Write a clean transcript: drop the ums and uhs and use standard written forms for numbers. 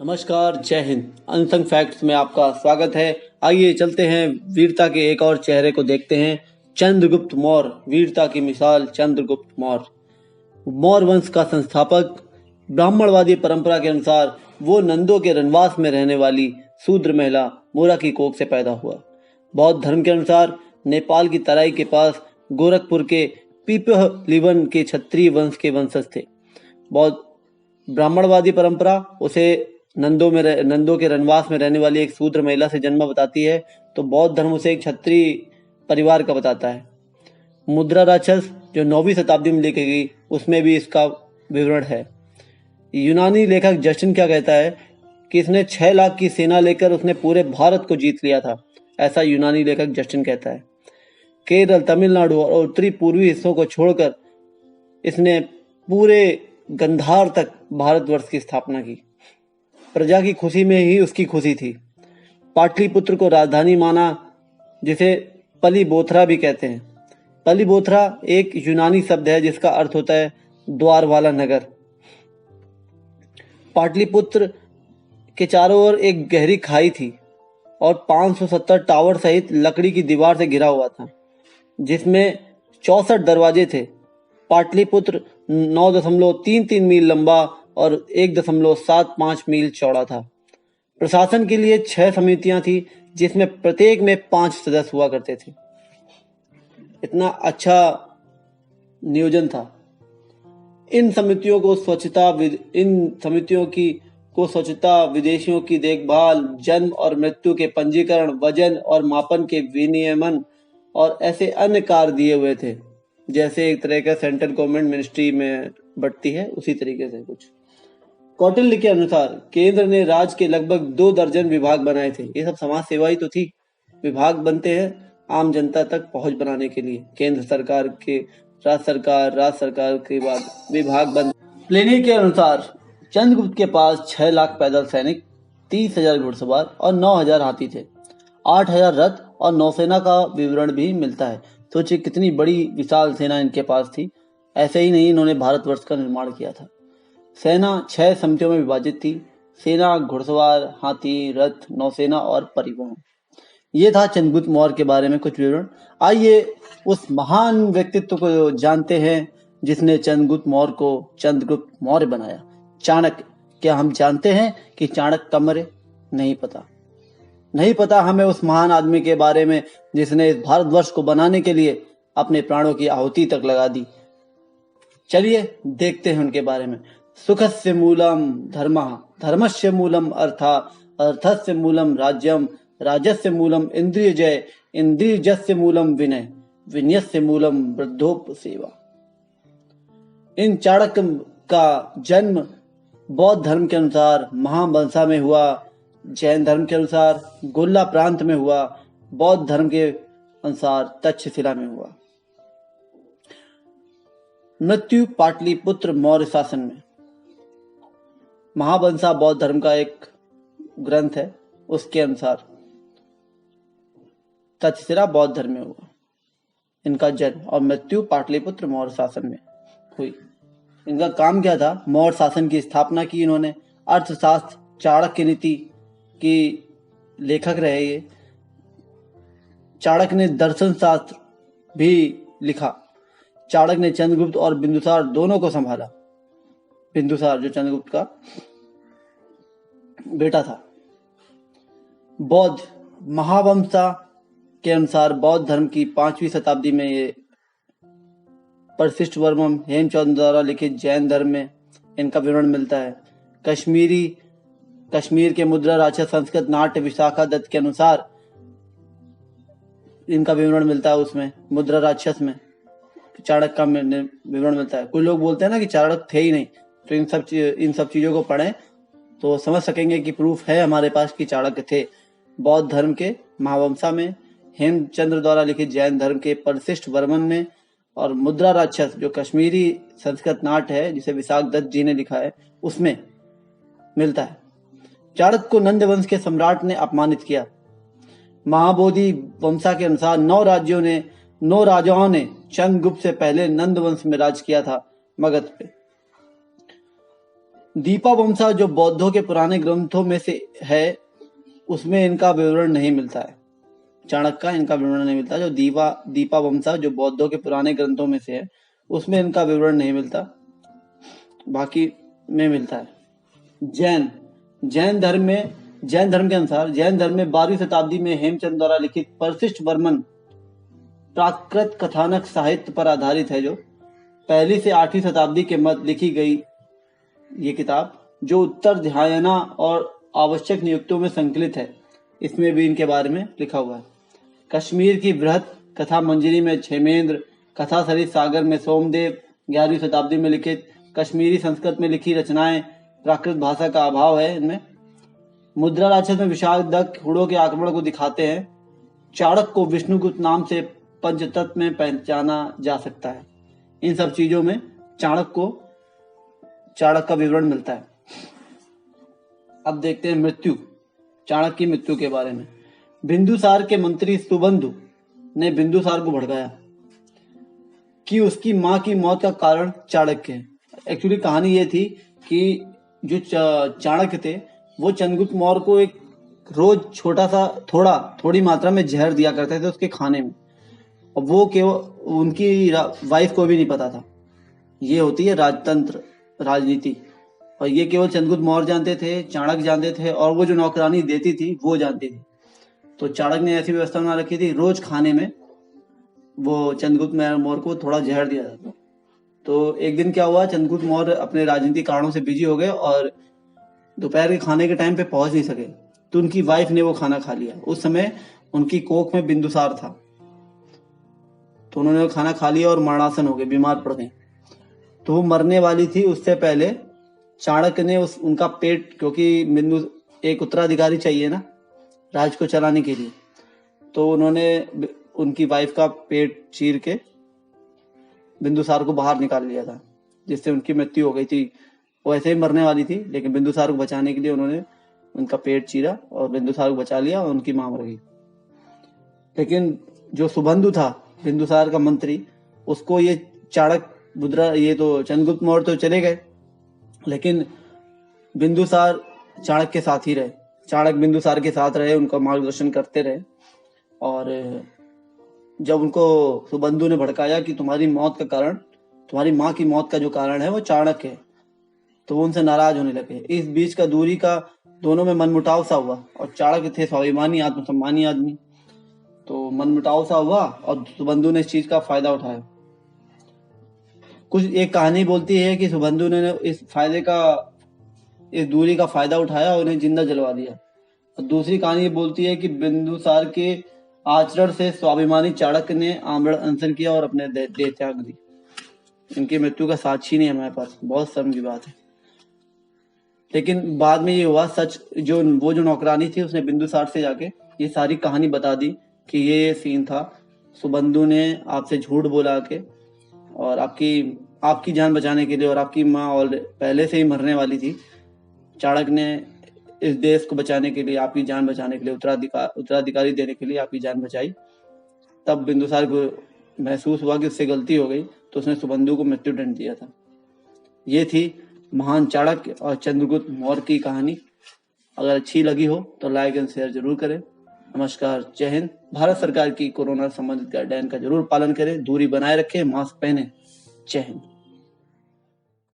नमस्कार, जय Hind. Unsung facts में आपका स्वागत है। आइए चलते हैं, वीरता के एक और चेहरे को देखते हैं। चंद्रगुप्त मौर्य, वीरता की मिसाल चंद्रगुप्त मौर्य। मौर्य वंश का संस्थापक। ब्राह्मणवादी परंपरा के अनुसार वो नंदों के रनवास में रहने वाली शूद्र महिला मोरा की कोख से पैदा हुआ। बौद्ध धर्म के अनुसार नेपाल की तराई के पास गोरखपुर के पीपहलीवन के क्षत्रिय वंश के वंशज थे। बौद्ध ब्राह्मणवादी परंपरा उसे नंदों के रनवास में रहने वाली एक शूद्र महिला से जन्म बताती है, तो बौद्ध धर्म उसे एक क्षत्रिय परिवार का बताता है। मुद्रा राक्षस जो 9वीं शताब्दी में लिखी गई, उसमें भी इसका विवरण है। यूनानी लेखक जस्टिन क्या कहता है कि इसने 6 लाख की सेना लेकर उसने पूरे भारत को जीत लिया था। ऐसा यूनानी लेखक जस्टिन कहता है। केरल, तमिलनाडु और उत्तरी पूर्वी हिस्सों को छोड़कर इसने पूरे गंधार तक भारतवर्ष की स्थापना की। प्रजा की खुशी में ही उसकी खुशी थी। पाटलिपुत्र को राजधानी माना, जिसे पलिबोथरा भी कहते हैं। पलिबोथरा एक यूनानी शब्द है जिसका अर्थ होता है द्वार वाला नगर। पाटलिपुत्र के चारों ओर एक गहरी खाई थी और 570 टावर सहित लकड़ी की दीवार से घिरा हुआ था, जिसमें 64 दरवाजे थे। पाटलिपुत्र 9.33 मील लंबा और 1.75 मील चौड़ा था। प्रशासन के लिए 6 समितियां थी, जिसमें प्रत्येक में 5 सदस्य हुआ करते थे। इतना अच्छा नियोजन था। इन समितियों को स्वच्छता, विदेशियों की देखभाल, जन्म और मृत्यु के पंजीकरण, वजन और मापन के विनियमन और ऐसे अन्य कार्य दिए हुए थे, जैसे एक तरह का सेंट्रल गवर्नमेंट मिनिस्ट्री में बढ़ती है, उसी तरीके से कुछ। कौटिल्य के अनुसार केंद्र ने राज्य के लगभग 2 दर्जन विभाग बनाए थे। ये सब समाज सेवा ही तो थी। विभाग बनते हैं आम जनता तक पहुंच बनाने के लिए। केंद्र सरकार के राज्य सरकार के बाद विभाग बन। प्लिनी के अनुसार चंद्रगुप्त के पास 6 लाख पैदल सैनिक, 30,000 घुड़सवार और 9,000 हाथी थे। 8,000 रथ और नौसेना का विवरण भी मिलता है। सोचिए कितनी बड़ी विशाल सेना इनके पास थी। ऐसे ही नहीं, इन्होंने भारतवर्ष का निर्माण किया था। सेना 6 समितियों में विभाजित थी। सेना, घुड़सवार, हाथी, रथ, नौसेना और परिवहन। ये था चंद्रगुप्त मौर्य के बारे में कुछ विवरण। आइए उस महान व्यक्तित्व को जानते हैं जिसने चंद्रगुप्त मौर्य को चंद्रगुप्त मौर्य बनाया। चाणक्य। क्या हम जानते हैं कि चाणक्य कब मरे? नहीं पता हमें उस महान आदमी के बारे में जिसने इस भारतवर्ष को बनाने के लिए अपने प्राणों की आहुति तक लगा दी। चलिए देखते हैं उनके बारे में। सुखस्य मूलम धर्मः, धर्मस्य मूलम अर्थः, अर्थस्य मूलम राज्यम, राजस्य मूलम इंद्रियजय, इंद्रियजस्य मूलम विनय, विनयस्य मूलम वृद्धोपसेवा। इन चाणक्य का जन्म बौद्ध धर्म के अनुसार महावंशा में हुआ, जैन धर्म के अनुसार गोल्ला प्रांत में हुआ, बौद्ध धर्म के अनुसार तक्षशिला में हुआ। मृत्यु पाटलिपुत्र मौर्य शासन में। महावंशा बौद्ध धर्म का एक ग्रंथ है, उसके अनुसार तक्षशिला बौद्ध धर्म में हुआ इनका जन्म, और मृत्यु पाटलिपुत्र मौर्य शासन में हुई। इनका काम क्या था? मौर्य शासन की स्थापना की इन्होंने। अर्थशास्त्र, चाणक्य नीति की लेखक रहे ये। चाणक्य ने दर्शन शास्त्र भी लिखा। चाणक्य ने चंद्रगुप्त और बिंदुसार दोनों को संभाला। बिंदुसार जो चंद्रगुप्त का बेटा था। बौद्ध महावंशा के अनुसार बौद्ध धर्म की 5वीं शताब्दी में ये परिशिष्ट वर्मन हेमचंद्र द्वारा लिखित जैन धर्म में इनका विवरण मिलता है। कश्मीर के मुद्रा राक्षस संस्कृत नाट्य विशाखा दत्त के अनुसार इनका विवरण मिलता है। उसमें मुद्रा राक्षस में चाणक्य का विवरण मिलता है। कुछ लोग बोलते हैं ना कि चाणक्य थे ही नहीं, तो इन सब चीजों को पढ़ें तो समझ सकेंगे कि प्रूफ है हमारे पास कि चाणक्य थे। बौद्ध धर्म के महावंशा में, हेमचंद्र द्वारा लिखित जैन धर्म के परिशिष्ट वर्मन में, और मुद्रा राक्षस जो कश्मीरी संस्कृत नाट्य है जिसे विशाख दत्त जी ने लिखा है, उसमें मिलता है। चाणक्य को नंद वंश के सम्राट ने अपमानित किया। महाबोधि वंशा के अनुसार 9 राजाओं ने चंद्रगुप्त से पहले नंद वंश में राज किया था मगध पे। दीपावमसा जो बौद्धों के पुराने ग्रंथों में से है उसमें इनका विवरण नहीं मिलता है। चाणक्य का इनका विवरण नहीं मिलता। जो दीपावमसा जो बौद्धों के पुराने ग्रंथों में से है उसमें इनका विवरण नहीं मिलता, बाकी में मिलता है। जैन धर्म के अनुसार जैन धर्म में 12वीं शताब्दी में हेमचंद द्वारा लिखित परशिष्ट वर्मन प्राकृत कथानक साहित्य पर आधारित है, जो 1ली से 8वीं शताब्दी के मध्य लिखी गई ये किताब, जो उत्तर ध्यायना और आवश्यक नियुक्तियों में संकलित है। इसमें भी इनके बारे में लिखा हुआ है। कश्मीर की बृहत कथा मंजरी में क्षेमेंद्र, कथा सरित सागर में सोमदेव, 11वीं शताब्दी में लिखित कश्मीरी संस्कृत में लिखी रचनाएं प्राकृत भाषा का अभाव है इनमें। मुद्रा राक्षस में विशाखदत्त हुड़ों के आक्रमण को दिखाते हैं। चाणक्य को विष्णुगुप्त नाम से पंचतत्व में पहचाना जा सकता है। इन सब चीजों में चाणक्य का विवरण मिलता है। अब देखते हैं मृत्यु, चाणक्य की मृत्यु के बारे में। बिंदुसार के मंत्री सुबंधु ने बिंदुसार को भड़काया कि उसकी मां की मौत का कारण चाणक्य है। एक्चुअली कहानी ये थी कि जो चाणक्य थे वो चंद्रगुप्त मौर्य को एक रोज थोड़ी मात्रा में जहर दिया करते थे उसके खाने में, और वो केवल उनकी वाइफ को भी नहीं पता था। ये होती है राजतंत्र, राजनीति, और ये केवल चंद्रगुप्त मौर्य जानते थे, चाणक्य जानते थे, और वो जो नौकरानी देती थी वो जानती थी। तो चाणक्य ने ऐसी व्यवस्था बना रखी थी, रोज खाने में वो चंद्रगुप्त मौर्य को थोड़ा जहर दिया जाता। तो एक दिन क्या हुआ, चंद्रगुप्त मौर्य अपने राजनीतिक कारणों से बिजी हो गए और दोपहर के खाने के टाइम पे पहुंच नहीं सके, तो उनकी वाइफ ने वो खाना खा लिया। उस समय उनकी कोख में बिंदुसार था, तो उन्होंने वो खाना खा लिया और मरणासन हो गए, बीमार पड़ गए। तो वो मरने वाली थी, उससे पहले चाणक्य ने उनका पेट, क्योंकि एक उत्तराधिकारी चाहिए ना राज को चलाने के लिए, तो उन्होंने उनकी वाइफ का पेट चीर के बिंदुसार को बाहर निकाल लिया था, जिससे उनकी मृत्यु हो गई थी। वो ऐसे ही मरने वाली थी, लेकिन बिंदुसार को बचाने के लिए उन्होंने उनका पेट चीरा और बिंदुसार को बचा लिया और उनकी मां मर गई। लेकिन जो सुबंधु था बिंदुसार का मंत्री, उसको ये ये तो चंद्रगुप्त मौर्य तो चले गए, लेकिन बिंदुसार चाणक्य के साथ ही रहे। चाणक्य बिंदुसार के साथ रहे, उनका मार्गदर्शन करते रहे। और जब उनको सुबंधु ने भड़काया कि तुम्हारी मां की मौत का जो कारण है वो चाणक्य है, तो वो उनसे नाराज होने लगे। इस बीच का दूरी का दोनों में मनमुटाव सा हुआ, और चाणक्य थे स्वाभिमानी आत्मसम्मानी आदमी, तो मनमुटाव सा हुआ और सुबंधु ने इस चीज का फायदा उठाया। एक कहानी बोलती है कि सुबंधु ने इस दूरी का फायदा उठाया और उन्हें जिंदा जलवा दिया। और दूसरी कहानी बोलती है कि बिंदुसार के आचरण से स्वाभिमानी चाणक्य ने आमरण अनशन किया और अपने देह त्याग दी। इनकी मृत्यु का साक्षी नहीं हमारे पास, बहुत शर्म की बात है। लेकिन बाद में ये हुआ सच, जो नौकरानी थी उसने बिंदुसार से जाके ये सारी कहानी बता दी कि ये सीन था, सुबंधु ने आपसे झूठ बोला के और आपकी जान बचाने के लिए, और आपकी माँ और पहले से ही मरने वाली थी। चाणक्य ने इस देश को बचाने के लिए, आपकी जान बचाने के लिए, उत्तराधिकारी देने के लिए आपकी जान बचाई। तब बिंदुसार को महसूस हुआ कि उससे गलती हो गई, तो उसने सुबंधु को मृत्युदंड दिया था। ये थी महान चाणक्य और चंद्रगुप्त मौर्य की कहानी। अगर अच्छी लगी हो तो लाइक एंड शेयर जरूर करें। नमस्कार, जय हिंद। भारत सरकार की कोरोना संबंधित गाइडलाइन का जरूर पालन करें, दूरी बनाए रखें, मास्क पहने। जय हिंद।